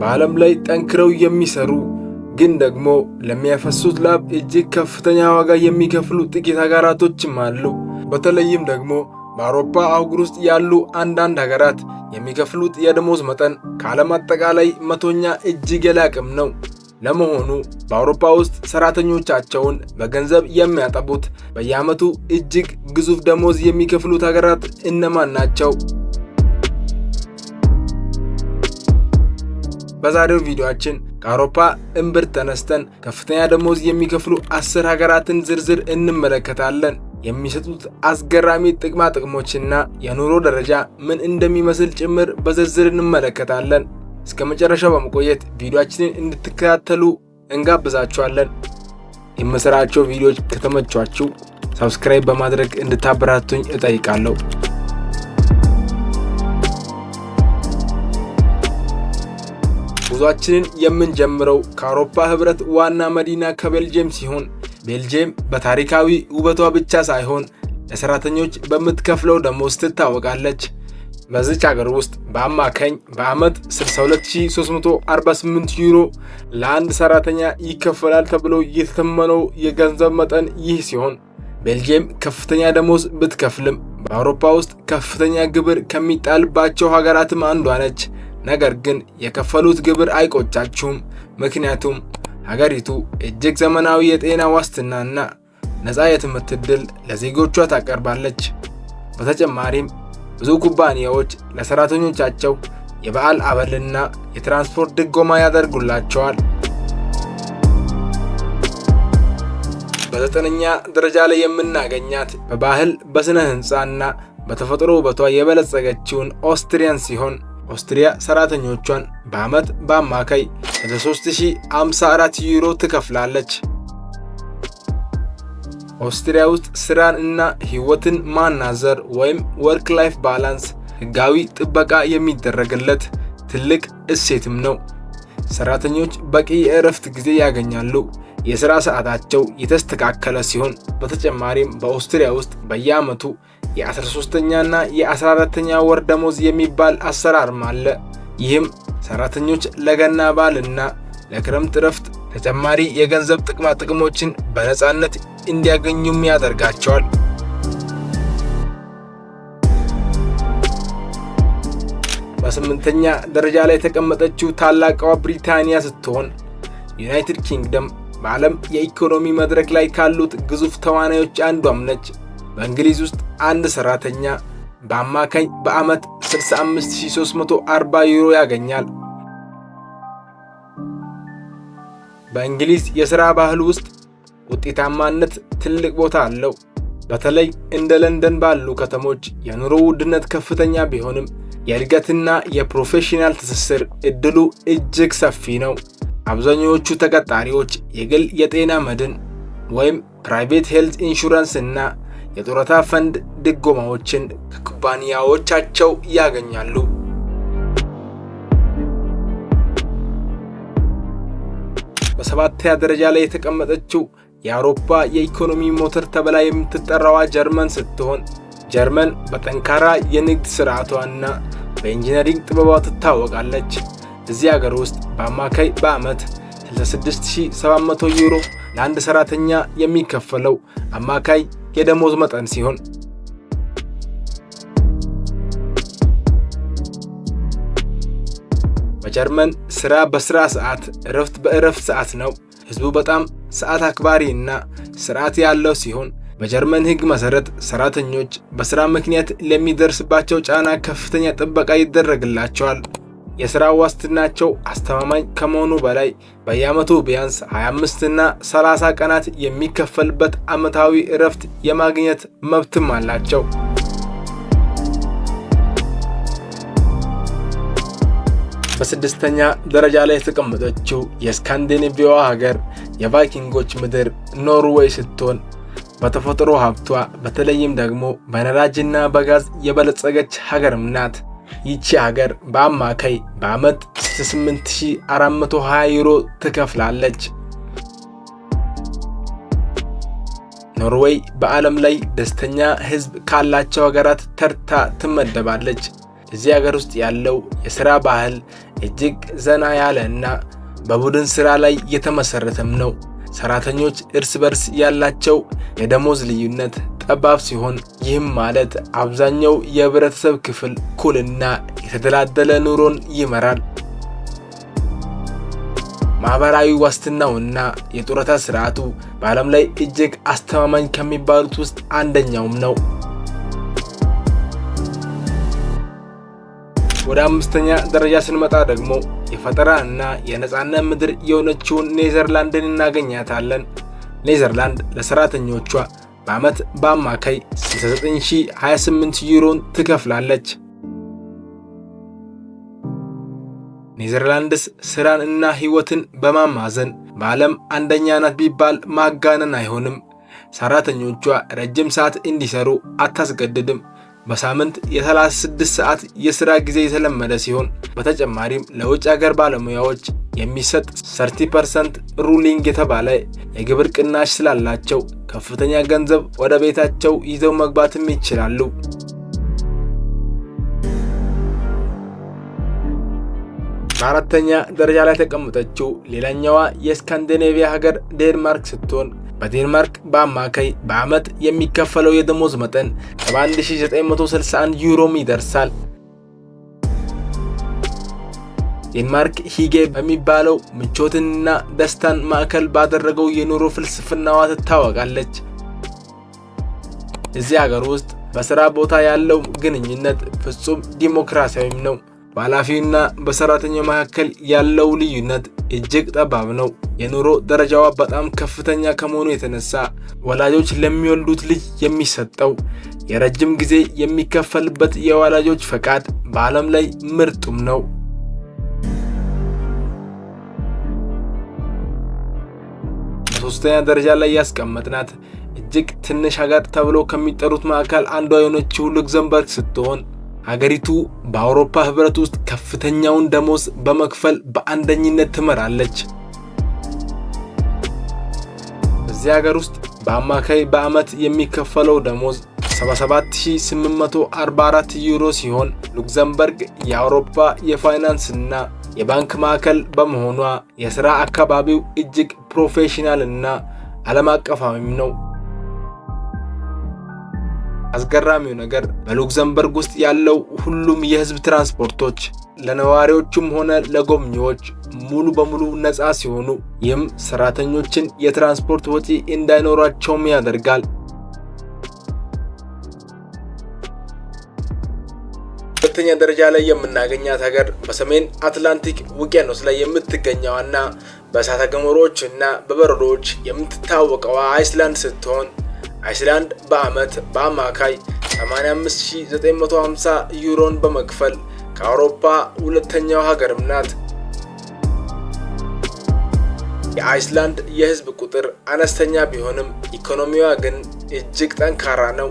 በዓለም ላይ ጠንክረው የሚሰሩ ግን ደግሞ ለሚያፈሱት ላብ እጅግ ከፍተኛ ዋጋ የሚከፍሉ ጥቂት ሀገራቶችም አሉ። በተለይም ደግሞ በአውሮፓ አህጉር ውስጥ ያሉ አንዳንድ ሀገራት የሚከፍሉት የደሞዝ መጠን ከዓለም አጠቃላይ 100ኛ እጅግ የላቀም ነው። ለመሆኑ በአውሮፓ ውስጥ ሰራተኞቻቸውን በገንዘብ የሚያጠቡት በየዓመቱ እጅግ ግዙፍ ደሞዝ የሚከፍሉት ሀገራት እነማን ናቸው? በዛሬው ቪዲዮአችን ከአውሮፓ እምብርት ተነስተን ከፍተኛ ደሞዝ የሚከፍሉ 10 ሀገራትን ዝርዝር እንመለከታለን። የሚሰጡት አስገራሚ ጥቅማ ጥቅሞችና የኑሮ ደረጃ ምን እንደሚመስል ጭምር በዝርዝር እንመለከታለን። እስከ መጨረሻው በመቆየት ቪዲዮአችንን እንድትከታተሉ እንጋብዛችኋለን። የምሰራቸው ቪዲዮዎች ከተመቿችሁ ሰብስክራይብ በማድረግ እንድታበረታቱኝ እጠይቃለሁ። ጉዟችንን የምንጀምረው ከአውሮፓ ህብረት ዋና መዲና ከቤልጅየም ሲሆን ቤልጅየም በታሪካዊ ውበቷ ብቻ ሳይሆን ለሰራተኞች በምትከፍለው ደሞዝ ትታወቃለች። በዚች ሀገር ውስጥ በአማካኝ በዓመት 62348 ዩሮ ለአንድ ሰራተኛ ይከፈላል ተብሎ የተተመነው የገንዘብ መጠን ይህ ሲሆን ቤልጅየም ከፍተኛ ደሞዝ ብትከፍልም በአውሮፓ ውስጥ ከፍተኛ ግብር ከሚጣልባቸው ሀገራትም አንዷ ነች። ነገር ግን የከፈሉት ግብር አይቆጫቸውም። ምክንያቱም ሀገሪቱ እጅግ ዘመናዊ የጤና ዋስትናና ነፃ የትምህርት ዕድል ለዜጎቿ ታቀርባለች። በተጨማሪም ብዙ ኩባንያዎች ለሰራተኞቻቸው የበዓል አበልና የትራንስፖርት ድጎማ ያደርጉላቸዋል። በ9ኛ ደረጃ ላይ የምናገኛት በባህል በስነ ህንፃና በተፈጥሮ ውበቷ የበለጸገችውን ኦስትሪያን ሲሆን ኦስትሪያ ሰራተኞቿን በዓመት በአማካይ 3054 ዩሮ ትከፍላለች። ኦስትሪያ ውስጥ ስራን እና ህይወትን ማናዘር ወይም ወርክ ላይፍ ባላንስ ህጋዊ ጥበቃ የሚደረግለት ትልቅ እሴትም ነው። ሰራተኞች በቂ የእረፍት ጊዜ ያገኛሉ። የሥራ ሰዓታቸው የተስተካከለ ሲሆን በተጨማሪም በኦስትሪያ ውስጥ በየዓመቱ የ13ኛና የ14ኛ ወር ደሞዝ የሚባል አሰራርም አለ። ይህም ሰራተኞች ለገና በዓልና ለክረምት እረፍት ተጨማሪ የገንዘብ ጥቅማ ጥቅሞችን በነፃነት እንዲያገኙም ያደርጋቸዋል። በ8ኛ ደረጃ ላይ የተቀመጠችው ታላቋ ብሪታንያ ስትሆን ዩናይትድ ኪንግደም በዓለም የኢኮኖሚ መድረክ ላይ ካሉት ግዙፍ ተዋናዮች አንዷም ነች። በእንግሊዝ ውስጥ አንድ ሰራተኛ በአማካኝ በዓመት 65340 ዩሮ ያገኛል። በእንግሊዝ የሥራ ባህል ውስጥ ውጤታማነት ትልቅ ቦታ አለው። በተለይ እንደ ለንደን ባሉ ከተሞች የኑሮ ውድነት ከፍተኛ ቢሆንም የእድገትና የፕሮፌሽናል ትስስር ዕድሉ እጅግ ሰፊ ነው። አብዛኞቹ ተቀጣሪዎች የግል የጤና መድን ወይም ፕራይቬት ሄልዝ ኢንሹራንስ እና የጡረታ ፈንድ ድጎማዎችን ከኩባንያዎቻቸው ያገኛሉ። በ7ኛ ደረጃ ላይ የተቀመጠችው የአውሮፓ የኢኮኖሚ ሞተር ተብላ የምትጠራዋ ጀርመን ስትሆን ጀርመን በጠንካራ የንግድ ስርዓቷና በኢንጂነሪንግ ጥበቧ ትታወቃለች። እዚህ ሀገር ውስጥ በአማካይ በዓመት 66700 ዩሮ ለአንድ ሰራተኛ የሚከፈለው አማካይ የደሞዝ መጠን ሲሆን በጀርመን ስራ በስራ ሰዓት፣ እረፍት በእረፍት ሰዓት ነው። ህዝቡ በጣም ሰዓት አክባሪ እና ስርዓት ያለው ሲሆን በጀርመን ህግ መሰረት ሰራተኞች በስራ ምክንያት ለሚደርስባቸው ጫና ከፍተኛ ጥበቃ ይደረግላቸዋል። የሥራ ዋስትናቸው አስተማማኝ ከመሆኑ በላይ በየዓመቱ ቢያንስ 25 እና 30 ቀናት የሚከፈልበት ዓመታዊ እረፍት የማግኘት መብትም አላቸው። በ6ኛ ደረጃ ላይ የተቀመጠችው የስካንዲኔቪያዋ ሀገር የቫይኪንጎች ምድር ኖርዌይ ስትሆን በተፈጥሮ ሀብቷ በተለይም ደግሞ በነዳጅና በጋዝ የበለጸገች ሀገርም ናት። ይቺ ሀገር በአማካይ በዓመት 8420 ዩሮ ትከፍላለች። ኖርዌይ በዓለም ላይ ደስተኛ ህዝብ ካላቸው ሀገራት ተርታ ትመደባለች። እዚህ ሀገር ውስጥ ያለው የሥራ ባህል እጅግ ዘና ያለ እና በቡድን ስራ ላይ የተመሰረተም ነው። ሰራተኞች እርስ በርስ ያላቸው የደሞዝ ልዩነት ጠባብ ሲሆን ይህም ማለት አብዛኛው የህብረተሰብ ክፍል እኩልና የተደላደለ ኑሮን ይመራል። ማህበራዊ ዋስትናውና የጡረታ ስርዓቱ በዓለም ላይ እጅግ አስተማማኝ ከሚባሉት ውስጥ አንደኛውም ነው። ወደ አምስተኛ ደረጃ ስንመጣ ደግሞ የፈጠራ እና የነጻነት ምድር የሆነችውን ኔዘርላንድን እናገኛታለን። ኔዘርላንድ ለሰራተኞቿ በዓመት በአማካይ 69028 ዩሮን ትከፍላለች። ኔዘርላንድስ ስራን እና ህይወትን በማማዘን በዓለም አንደኛ ናት ቢባል ማጋነን አይሆንም። ሰራተኞቿ ረጅም ሰዓት እንዲሰሩ አታስገድድም። በሳምንት የ36 ሰዓት የሥራ ጊዜ የተለመደ ሲሆን በተጨማሪም ለውጭ ሀገር ባለሙያዎች የሚሰጥ 30% ሩሊንግ የተባለ የግብር ቅናሽ ስላላቸው ከፍተኛ ገንዘብ ወደ ቤታቸው ይዘው መግባትም ይችላሉ። በአራተኛ ደረጃ ላይ ተቀምጠችው ሌላኛዋ የስካንዲኔቪያ ሀገር ዴንማርክ ስትሆን በዴንማርክ በአማካይ በዓመት የሚከፈለው የደሞዝ መጠን 71961 ዩሮም ይደርሳል። ዴንማርክ ሂጌ በሚባለው ምቾትንና ደስታን ማዕከል ባደረገው የኑሮ ፍልስፍናዋ ትታወቃለች። እዚህ ሀገር ውስጥ በሥራ ቦታ ያለው ግንኙነት ፍጹም ዲሞክራሲያዊም ነው። በኃላፊውና በሰራተኛው መካከል ያለው ልዩነት እጅግ ጠባብ ነው። የኑሮ ደረጃዋ በጣም ከፍተኛ ከመሆኑ የተነሳ ወላጆች ለሚወልዱት ልጅ የሚሰጠው የረጅም ጊዜ የሚከፈልበት የወላጆች ፈቃድ በዓለም ላይ ምርጡም ነው። በሶስተኛ ደረጃ ላይ ያስቀመጥናት እጅግ ትንሽ ሀገር ተብሎ ከሚጠሩት መካከል አንዷ የሆነችው ሉክዘምበርግ ስትሆን ሀገሪቱ በአውሮፓ ህብረት ውስጥ ከፍተኛውን ደሞዝ በመክፈል በአንደኝነት ትመራለች። በዚህ ሀገር ውስጥ በአማካይ በዓመት የሚከፈለው ደሞዝ 77844 ዩሮ ሲሆን ሉክዘምበርግ የአውሮፓ የፋይናንስ እና የባንክ ማዕከል በመሆኗ የሥራ አካባቢው እጅግ ፕሮፌሽናል እና ዓለም አቀፋዊም ነው። አስገራሚው ነገር በሉክዘምበርግ ውስጥ ያለው ሁሉም የህዝብ ትራንስፖርቶች ለነዋሪዎቹም ሆነ ለጎብኚዎች ሙሉ በሙሉ ነፃ ሲሆኑ ይህም ሰራተኞችን የትራንስፖርት ወጪ እንዳይኖራቸውም ያደርጋል። ሁለተኛ ደረጃ ላይ የምናገኛት ሀገር በሰሜን አትላንቲክ ውቅያኖስ ላይ የምትገኘውና በእሳተ ገሞራዎች እና በበረዶዎች የምትታወቀው አይስላንድ ስትሆን አይስላንድ በዓመት በአማካይ 85950 ዩሮን በመክፈል ከአውሮፓ ሁለተኛው ሀገርም ናት። የአይስላንድ የህዝብ ቁጥር አነስተኛ ቢሆንም ኢኮኖሚዋ ግን እጅግ ጠንካራ ነው።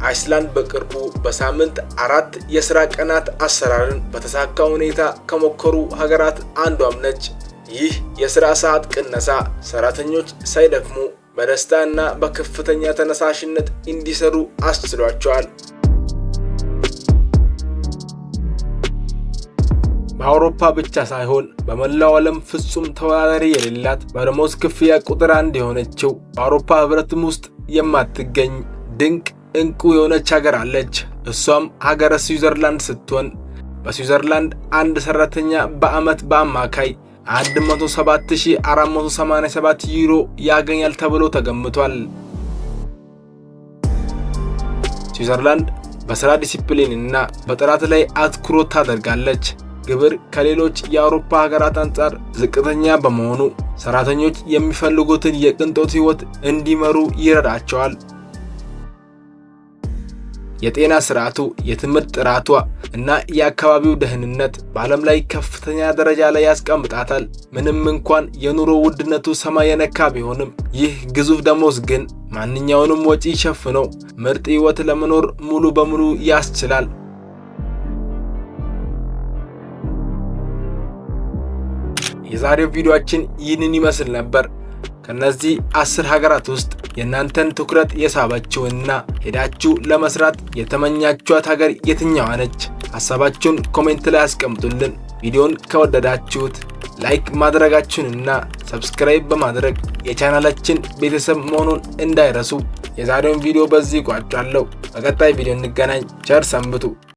አይስላንድ በቅርቡ በሳምንት 4 የሥራ ቀናት አሰራርን በተሳካ ሁኔታ ከሞከሩ ሀገራት አንዷም ነች። ይህ የሥራ ሰዓት ቅነሳ ሰራተኞች ሳይደክሙ በደስታ እና በከፍተኛ ተነሳሽነት እንዲሰሩ አስችሏቸዋል። በአውሮፓ ብቻ ሳይሆን በመላው ዓለም ፍጹም ተወዳዳሪ የሌላት በደሞዝ ክፍያ ቁጥር 1 የሆነችው በአውሮፓ ህብረትም ውስጥ የማትገኝ ድንቅ እንቁ የሆነች ሀገር አለች። እሷም ሀገረ ስዊዘርላንድ ስትሆን በስዊዘርላንድ አንድ ሰራተኛ በዓመት በአማካይ 107487 ዩሮ ያገኛል ተብሎ ተገምቷል። ስዊዘርላንድ በሥራ ዲሲፕሊን እና በጥራት ላይ አትኩሮት ታደርጋለች። ግብር ከሌሎች የአውሮፓ ሀገራት አንጻር ዝቅተኛ በመሆኑ ሰራተኞች የሚፈልጉትን የቅንጦት ህይወት እንዲመሩ ይረዳቸዋል። የጤና ስርዓቱ፣ የትምህርት ጥራቷ እና የአካባቢው ደህንነት በዓለም ላይ ከፍተኛ ደረጃ ላይ ያስቀምጣታል። ምንም እንኳን የኑሮ ውድነቱ ሰማይ የነካ ቢሆንም ይህ ግዙፍ ደሞዝ ግን ማንኛውንም ወጪ ሸፍኖ ምርጥ ህይወት ለመኖር ሙሉ በሙሉ ያስችላል። የዛሬው ቪዲዮአችን ይህንን ይመስል ነበር። ከነዚህ 10 ሀገራት ውስጥ የእናንተን ትኩረት የሳበችውና ሄዳችሁ ለመስራት የተመኛችኋት ሀገር የትኛዋ ነች? ሐሳባችሁን ኮሜንት ላይ አስቀምጡልን። ቪዲዮን ከወደዳችሁት ላይክ ማድረጋችሁንና ሰብስክራይብ በማድረግ የቻናላችን ቤተሰብ መሆኑን እንዳይረሱ። የዛሬውን ቪዲዮ በዚህ ቋጫለሁ። በቀጣይ ቪዲዮ እንገናኝ። ቸር ሰንብቱ።